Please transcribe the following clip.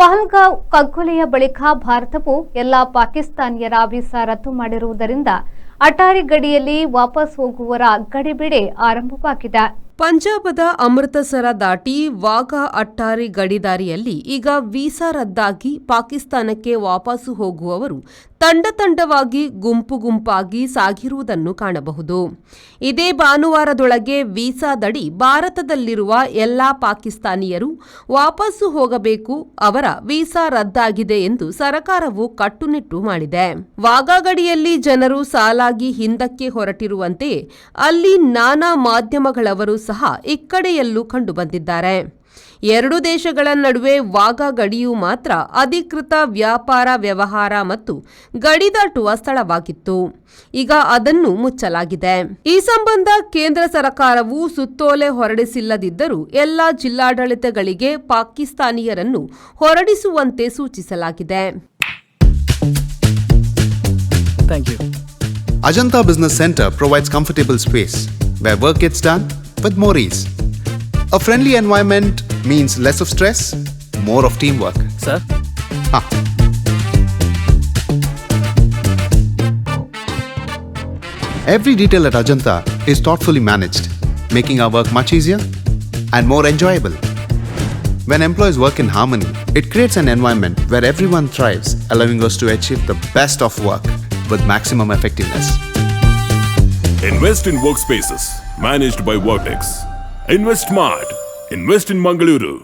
ಪಹಲ್ಗಾಂವ್ ಕಗ್ಗೊಲೆಯ ಬಳಿಕ ಭಾರತವು ಎಲ್ಲ ಪಾಕಿಸ್ತಾನಿಯರ ವೀಸಾ ರದ್ದು ಮಾಡಿರುವುದರಿಂದ ಅಟಾರಿ ಗಡಿಯಲ್ಲಿ ವಾಪಸ್ ಹೋಗುವವರ ಗಡಿಬಿಡಿ ಆರಂಭವಾಗಿದೆ. ಪಂಜಾಬದ ಅಮೃತಸರ ದಾಟಿ ವಾಘಾ ಅಟ್ಟಾರಿ ಗಡಿದಾರಿಯಲ್ಲಿ ಈಗ ವೀಸಾ ರದ್ದಾಗಿ ಪಾಕಿಸ್ತಾನಕ್ಕೆ ವಾಪಸ್ಸು ಹೋಗುವವರು ತಂಡವಾಗಿ ಗುಂಪಾಗಿ ಸಾಗಿರುವುದನ್ನು ಕಾಣಬಹುದು. ಇದೇ ಭಾನುವಾರದೊಳಗೆ ವೀಸಾದಡಿ ಭಾರತದಲ್ಲಿರುವ ಎಲ್ಲಾ ಪಾಕಿಸ್ತಾನಿಯರು ವಾಪಸ್ಸು ಹೋಗಬೇಕು. ಅವರ ವೀಸಾ ರದ್ದಾಗಿದೆ ಎಂದು ಸರ್ಕಾರವು ಕಟ್ಟುನಿಟ್ಟು ಮಾಡಿದೆ. ವಾಘಾ ಗಡಿಯಲ್ಲಿ ಜನರು ಸಾಲಾಗಿ ಹಿಂದಕ್ಕೆ ಹೊರಟಿರುವಂತೆಯೇ ಅಲ್ಲಿ ನಾನಾ ಮಾಧ್ಯಮಗಳವರು ಸಹ ಇಕ್ಕಡೆಯಲ್ಲೂ ಕಂಡುಬಂದಿದ್ದಾರೆ. ಎರಡು ದೇಶಗಳ ನಡುವೆ ವಾಘಾ ಗಡಿಯು ಮಾತ್ರ ಅಧಿಕೃತ ವ್ಯಾಪಾರ ವ್ಯವಹಾರ ಮತ್ತು ಗಡಿ ದಾಟುವ ಸ್ಥಳವಾಗಿತ್ತು. ಈಗ ಅದನ್ನು ಮುಚ್ಚಲಾಗಿದೆ. ಈ ಸಂಬಂಧ ಕೇಂದ್ರ ಸರ್ಕಾರವು ಸುತ್ತೋಲೆ ಹೊರಡಿಸಿಲ್ಲದಿದ್ದರೂ ಎಲ್ಲಾ ಜಿಲ್ಲಾಡಳಿತಗಳಿಗೆ ಪಾಕಿಸ್ತಾನಿಯರನ್ನು ಹೊರಡಿಸುವಂತೆ ಸೂಚಿಸಲಾಗಿದೆ. Ajanta Business Center provides comfortable space where work gets done with more ease. A friendly environment means less of stress, more of teamwork. Sir? Every detail at Ajanta is thoughtfully managed, making our work much easier and more enjoyable. When employees work in harmony, it creates an environment where everyone thrives, allowing us to achieve the best of work with maximum effectiveness. Invest in workspaces managed by Vertex. Invest smart. Invest in Mangaluru.